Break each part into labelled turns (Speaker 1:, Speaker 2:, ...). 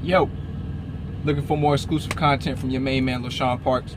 Speaker 1: Yo, looking for more exclusive content from your main man, LoShawn Parks?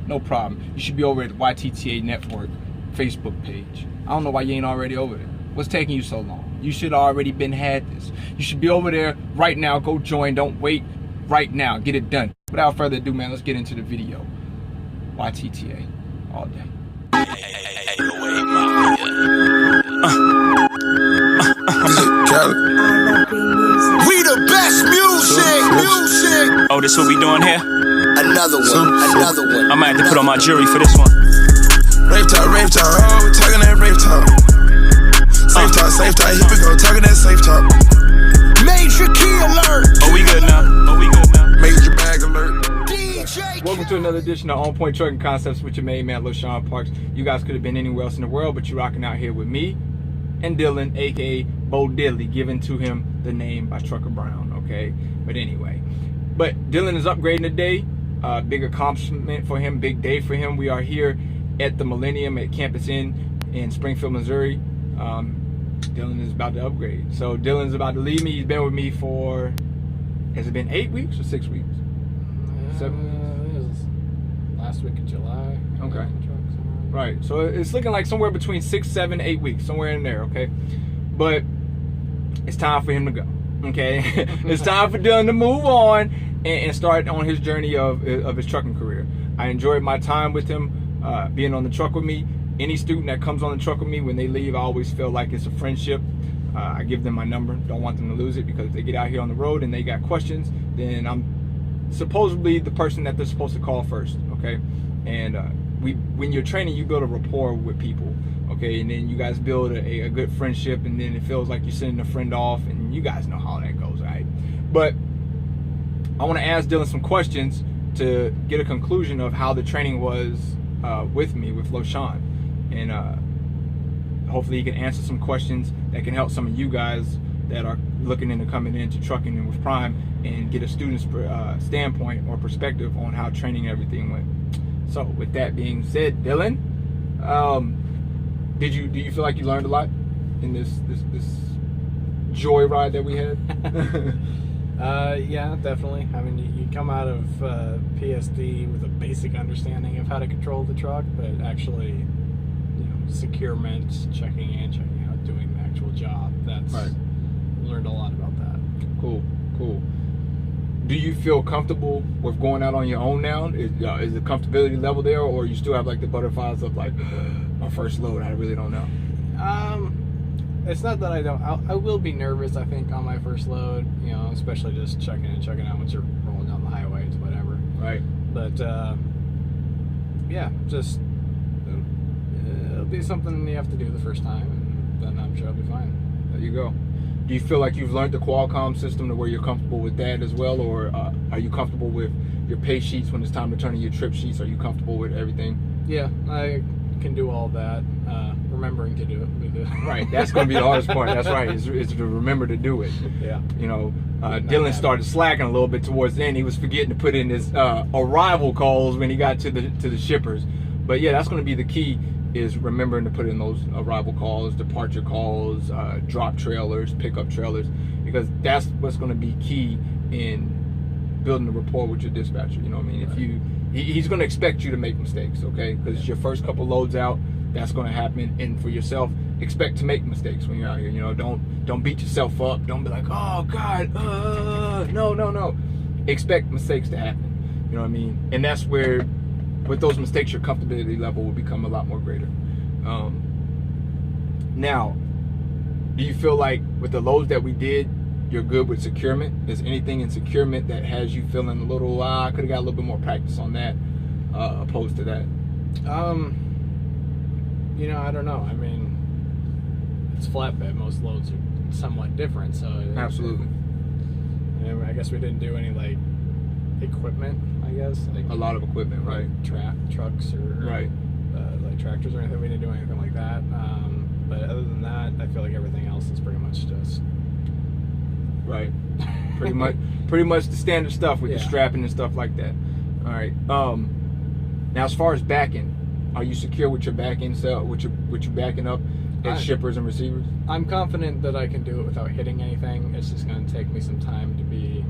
Speaker 1: No problem. You should be over at the YTTA Network Facebook page. I don't know why you ain't already over there. What's taking you so long? You should already been had this. You should be over there right now. Go join. Don't wait. Right now. Get it done. Without further ado, man, let's get into the video. YTTA all day.
Speaker 2: We the best music.
Speaker 3: Oh, this what we doing here?
Speaker 2: Another one.
Speaker 3: I might have to put on my jury for this one.
Speaker 4: Rave talk, oh, we talking that rave talk. Safe talk, here we go, talking that safe talk.
Speaker 2: Major key alert.
Speaker 3: Oh, we good now.
Speaker 4: Major bag alert.
Speaker 2: DJ.
Speaker 1: Welcome to another edition of On Point Trucking Concepts with your main man, LoShawn Parks. You guys could have been anywhere else in the world, but you're rocking out here with me and Dylan, aka Bo Diddley, given to him the name by Trucker Brown, okay? But anyway, Dylan is upgrading today. Big accomplishment for him, big day for him. We are here at the Millennium at Campus Inn in Springfield, Missouri. Dylan is about to upgrade. So Dylan's about to leave me. He's been with me for, has it been 8 weeks or 6 weeks? 7 weeks?
Speaker 5: It was last week of July.
Speaker 1: Okay. Right. So it's looking like somewhere between 6, 7, 8 weeks, somewhere in there, okay? But it's time for him to go, okay? It's time for Dylan to move on and start on his journey of his trucking career. I enjoyed my time with him, being on the truck with me. Any student that comes on the truck with me, when they leave, I always feel like it's a friendship. I give them my number. Don't want them to lose it, because if they get out here on the road and they got questions, then I'm supposedly the person that they're supposed to call first, okay? And when you're training, you build a rapport with people, okay? And then you guys build a good friendship, and then it feels like you're sending a friend off, and you guys know how that goes, right? But I want to ask Dylan some questions to get a conclusion of how the training was with me, with LoShawn. And hopefully he can answer some questions that can help some of you guys that are looking into coming into trucking and with Prime, and get a student's standpoint or perspective on how training and everything went. So with that being said, Dylan, do you feel like you learned a lot in this joyride that we had?
Speaker 5: Yeah, definitely. I mean, you come out of PSD with a basic understanding of how to control the truck, but actually, securement, checking in, checking out, doing the actual job. That's right. Learned a lot about that. Cool.
Speaker 1: Do you feel comfortable with going out on your own now? Is the comfortability level there, or you still have like the butterflies of like my first load? I really don't know.
Speaker 5: It's not that I don't. I will be nervous, I think, on my first load. Especially just checking in and checking out once you're rolling down the highways, whatever. Right. But yeah, just it'll be something you have to do the first time, and then I'm sure I'll be fine.
Speaker 1: There you go. Do you feel like you've learned the Qualcomm system to where you're comfortable with that as well, or are you comfortable with your pay sheets when it's time to turn in your trip sheets? Are you comfortable with everything?
Speaker 5: Yeah, I can do all that. Remembering to do it.
Speaker 1: Right, that's going to be the hardest part. That's right, is to remember to do it.
Speaker 5: Yeah.
Speaker 1: Dylan started slacking a little bit towards the end. He was forgetting to put in his arrival calls when he got to the shippers. But yeah, that's going to be the key, is remembering to put in those arrival calls, departure calls, drop trailers, pickup trailers, because that's what's going to be key in building a rapport with your dispatcher. You know what I mean?
Speaker 5: Right.
Speaker 1: He's going to expect you to make mistakes, okay? Because it's your first couple loads out. That's going to happen. And for yourself, expect to make mistakes when you're out here. Don't beat yourself up. Don't be like, oh God, no. Expect mistakes to happen. You know what I mean? And that's where, with those mistakes, your comfortability level will become a lot more greater. Now, do you feel like with the loads that we did, you're good with securement? Is anything in securement that has you feeling a little, I could have got a little bit more practice on that, opposed to that?
Speaker 5: I don't know. I mean, it's flatbed. Most loads are somewhat different, so
Speaker 1: absolutely.
Speaker 5: I guess we didn't do any like equipment. I guess like
Speaker 1: a lot of equipment, right?
Speaker 5: Trucks or like tractors or anything. We didn't do anything like that. But other than that, I feel like everything else is pretty much just
Speaker 1: right. Pretty much the standard stuff with the strapping and stuff like that. All right. Now, as far as backing, are you secure with your back-end cell, with your backing up at shippers and receivers?
Speaker 5: I'm confident that I can do it without hitting anything. It's just going to take me some time to be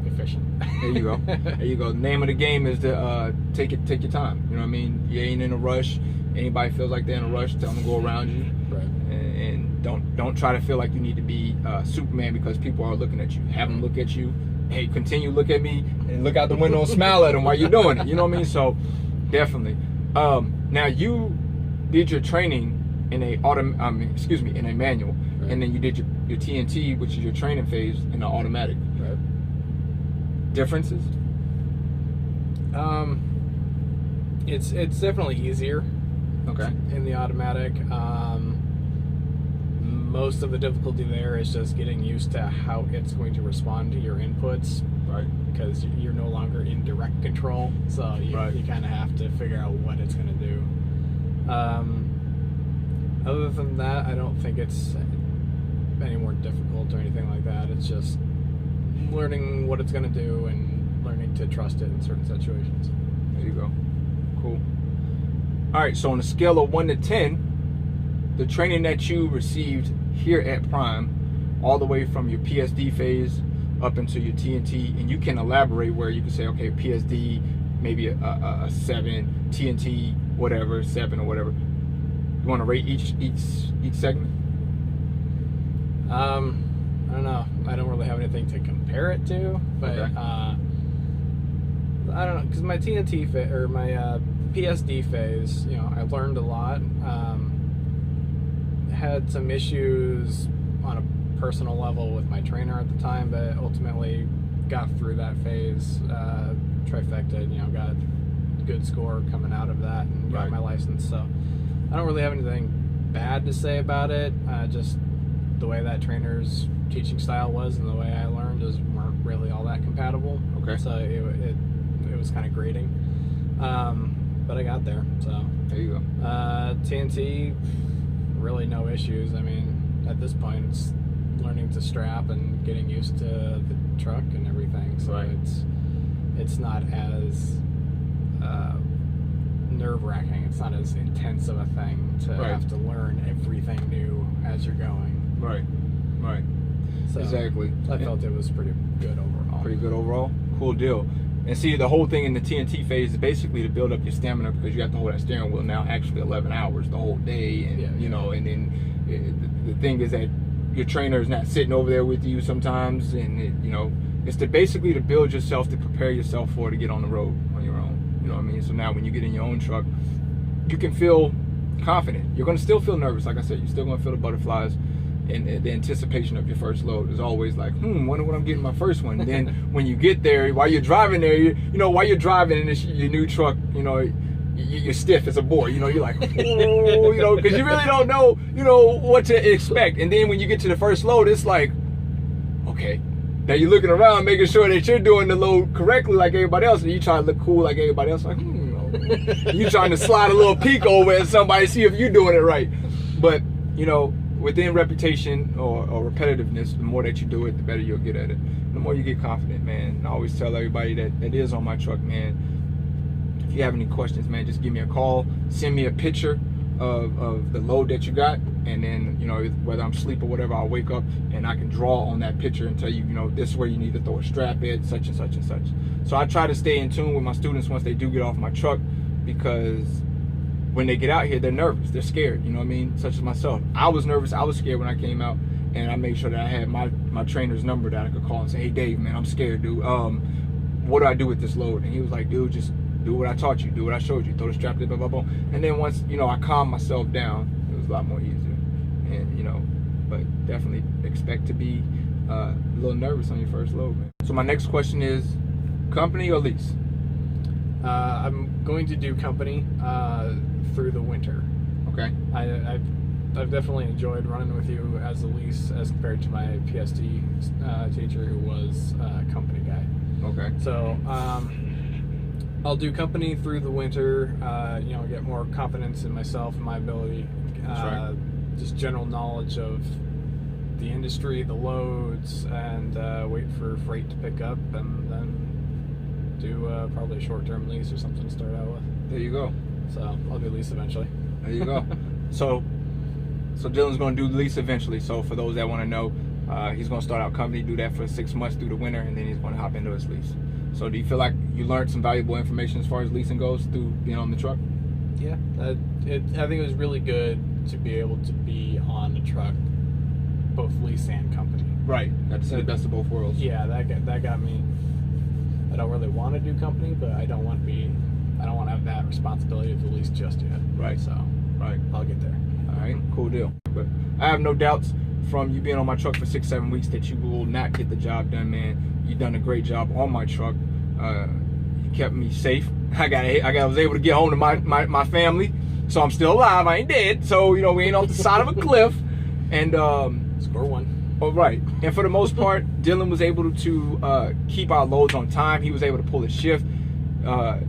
Speaker 5: efficient.
Speaker 1: There you go. There you go. The name of the game is to take your time. You know what I mean? You ain't in a rush. Anybody feels like they're in a rush, tell them to go around you.
Speaker 5: Right.
Speaker 1: And don't try to feel like you need to be Superman because people are looking at you. Have them look at you. Hey, continue to look at me and look out the window and smile at them while you're doing it. You know what I mean? So definitely. Now you did your training in a in a manual,
Speaker 5: right.
Speaker 1: and then you did your TNT, which is your training phase, in an automatic.
Speaker 5: Right.
Speaker 1: Differences?
Speaker 5: It's definitely easier.
Speaker 1: Okay.
Speaker 5: In the automatic. Most of the difficulty there is just getting used to how it's going to respond to your inputs.
Speaker 1: Right.
Speaker 5: Because you're no longer in direct control, so you kind of have to figure out what it's going to do. Other than that, I don't think it's any more difficult or anything like that. It's just learning what it's going to do and learning to trust it in certain situations.
Speaker 1: There you go. Cool. All right, so on a scale of 1 to 10, the training that you received here at Prime, all the way from your PSD phase up into your TNT, and you can elaborate where you can say, okay, PSD, maybe a 7, TNT, whatever, 7 or whatever. You want to rate each segment?
Speaker 5: I don't know. I don't really have anything to compare it to, but
Speaker 1: Okay.
Speaker 5: I don't know, because my TNT or my PSD phase, I learned a lot. Had some issues on a personal level with my trainer at the time, but ultimately got through that phase, trifecta, got a good score coming out of that and got my license. So I don't really have anything bad to say about it. Just the way that trainer's teaching style was and the way I learned weren't really all that compatible.
Speaker 1: Okay.
Speaker 5: So it was kind of grating. But I got there. So
Speaker 1: there you go.
Speaker 5: TNT, really no issues. I mean, at this point, it's learning to strap and getting used to the truck and everything. So it's not as nerve-wracking. It's not as intense of a thing to have to learn everything new as you're going.
Speaker 1: Right. So exactly.
Speaker 5: I felt it was pretty good overall.
Speaker 1: Pretty good overall? Cool deal. And see, the whole thing in the TNT phase is basically to build up your stamina because you have to hold that steering wheel now actually 11 hours the whole day. And, and then the thing is that your trainer is not sitting over there with you sometimes. And, it's basically to build yourself, to prepare yourself to get on the road on your own. You know what I mean? So now when you get in your own truck, you can feel confident. You're going to still feel nervous. Like I said, you're still going to feel the butterflies. And the anticipation of your first load is always like, wonder when I'm getting my first one. And then when you get there, while you're driving there, while you're driving in your new truck, you're stiff as a board. You're like, oh, because you really don't know, what to expect. And then when you get to the first load, it's like, okay. Now you're looking around, making sure that you're doing the load correctly like everybody else, and you try to look cool like everybody else. Like, you trying to slide a little peek over at somebody, see if you're doing it right. But, within reputation or repetitiveness, the more that you do it, the better you'll get at it. The more you get confident, man. And I always tell everybody that is on my truck, man, if you have any questions, man, just give me a call. Send me a picture of the load that you got. And then, whether I'm asleep or whatever, I'll wake up and I can draw on that picture and tell you, this is where you need to throw a strap at, such and such and such. So I try to stay in tune with my students once they do get off my truck, because when they get out here, they're nervous, they're scared, you know what I mean? Such as myself. I was nervous, I was scared when I came out, and I made sure that I had my trainer's number that I could call and say, hey Dave, man, I'm scared, dude. What do I do with this load? And he was like, dude, just do what I taught you, do what I showed you, throw the strap, blah, blah, blah. And then once, I calmed myself down, it was a lot more easier. And, but definitely expect to be a little nervous on your first load, man. So my next question is, company or lease?
Speaker 5: I'm going to do company through the winter.
Speaker 1: Okay.
Speaker 5: I've definitely enjoyed running with you as a lease as compared to my PSD teacher who was a company guy.
Speaker 1: Okay.
Speaker 5: So I'll do company through the winter, get more confidence in myself and my ability.
Speaker 1: That's right.
Speaker 5: Just general knowledge of the industry, the loads, and wait for freight to pick up, and then do probably a short-term lease or something to start out with.
Speaker 1: There you go.
Speaker 5: So I'll do lease eventually.
Speaker 1: There you go. So Dylan's going to do lease eventually. So for those that want to know, He's going to start out company, do that for 6 months through the winter, and then he's going to hop into his lease. So do you feel like you learned some valuable information as far as leasing goes through being on the truck?
Speaker 5: Yeah, I think it was really good to be able to be on the truck, both lease and company.
Speaker 1: Right. That's the best of both worlds.
Speaker 5: Yeah, that got me. I don't really want to do company, but I don't want to have that responsibility of the lease just yet.
Speaker 1: Right.
Speaker 5: So,
Speaker 1: right.
Speaker 5: I'll get there.
Speaker 1: All right, cool deal. But I have no doubts from you being on my truck for 6-7 weeks that you will not get the job done, man. You've done a great job on my truck. You kept me safe. I was able to get home to my family, so I'm still alive. I ain't dead. So, you know, we ain't off the side of a cliff. And
Speaker 5: score one.
Speaker 1: Oh, right. And for the most part, Dylan was able to keep our loads on time. He was able to pull his shift.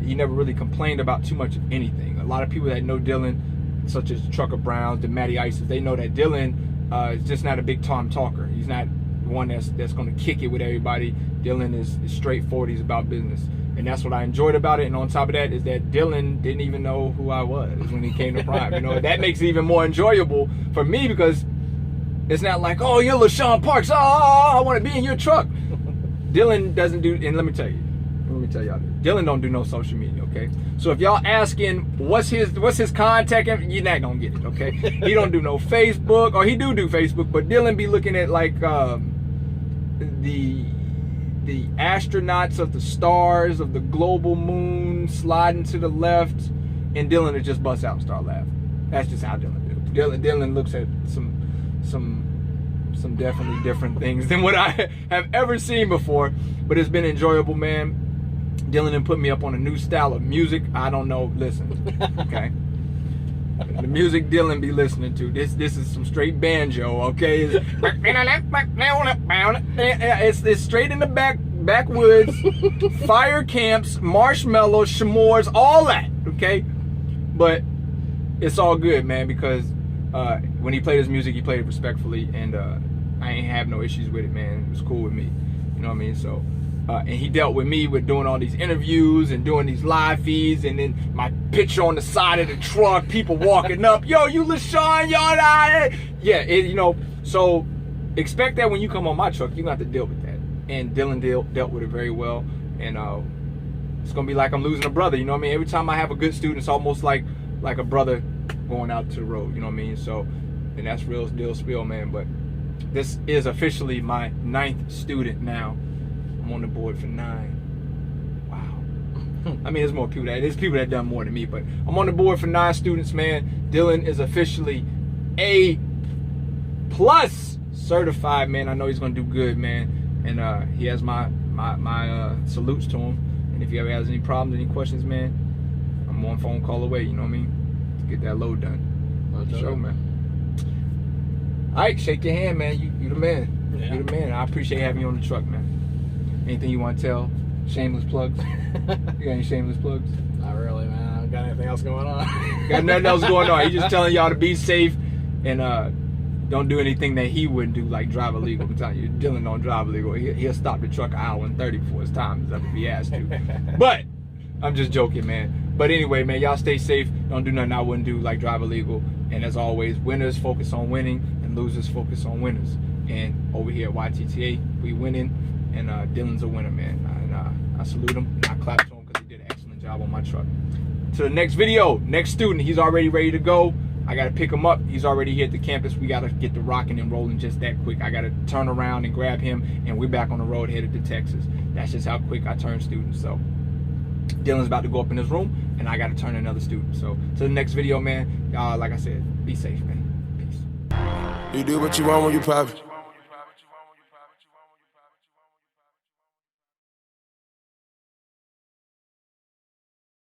Speaker 1: He never really complained about too much of anything. A lot of people that know Dylan, such as Trucker Browns, the Matty Ices, they know that Dylan is just not a big time talker. He's not one that's going to kick it with everybody. Dylan is straightforward. He's about business. And that's what I enjoyed about it. And on top of that is that Dylan didn't even know who I was when he came to Prime. You know, that makes it even more enjoyable for me, because it's not like, oh, you're LoShawn Parks. Oh, I want to be in your truck. Dylan doesn't do, and let me tell y'all, Dylan don't do no social media, okay? So if y'all asking what's his contact, you're not gonna get it, okay? He don't do no Facebook, or he do Facebook, but Dylan be looking at like the astronauts of the stars of the global moon sliding to the left, and Dylan will just bust out and start laughing. That's just how Dylan do. Dylan looks at some definitely different things than what I have ever seen before, but it's been enjoyable, man. Dylan done put me up on a new style of music. I don't know. Listen, okay. The music Dylan be listening to. This is some straight banjo, okay? It's straight in the backwoods, fire camps, marshmallows, s'mores, all that, okay? But it's all good, man, because when he played his music, he played it respectfully, and I ain't have no issues with it, man. It was cool with me, you know what I mean? So. And he dealt with me with doing all these interviews and doing these live feeds, and then my picture on the side of the truck, people walking up, yo, you LoShawn, y'all, yeah, you know. So expect that when you come on my truck, you're gonna have to deal with that. And Dylan dealt with it very well, and it's gonna be like I'm losing a brother, you know what I mean? Every time I have a good student, it's almost like a brother going out to the road, you know what I mean? So, and that's real deal spill, man. But this is officially my 9th student now. I'm on the board for 9. Wow. I mean, there's people that done more than me, but I'm on the board for 9 students, man. Dylan is officially A+ certified, man. I know he's gonna do good, man. And he has my salutes to him. And if he ever has any problems, any questions, man, I'm 1 phone call away, you know what I mean? To get that load done. For sure, man. All right, shake your hand, man. You the man.
Speaker 5: Yeah.
Speaker 1: You the man. I appreciate having you on the truck, man. Anything you want to tell? Shameless plugs? You got any shameless plugs?
Speaker 5: Not really, man. I don't got anything else going on.
Speaker 1: Got nothing else going on. He's just telling y'all to be safe and don't do anything that he wouldn't do, like drive illegal. I'm telling you, Dylan don't drive illegal. He'll stop the truck an hour and 30 before his time is up if he has to. But I'm just joking, man. But anyway, man, y'all stay safe. Don't do nothing I wouldn't do, like drive illegal. And as always, winners focus on winning and losers focus on winners. And over here at YTTA, we winning. And Dylan's a winner, man. And I salute him and I clap to him because he did an excellent job on my truck. To the next video, next student, he's already ready to go. I got to pick him up. He's already here at the campus. We got to get the rocking and rolling just that quick. I got to turn around and grab him, and we're back on the road headed to Texas. That's just how quick I turn students. So Dylan's about to go up in his room, and I got to turn another student. So to the next video, man, like I said, be safe, man. Peace.
Speaker 4: You do what you want when you pop it.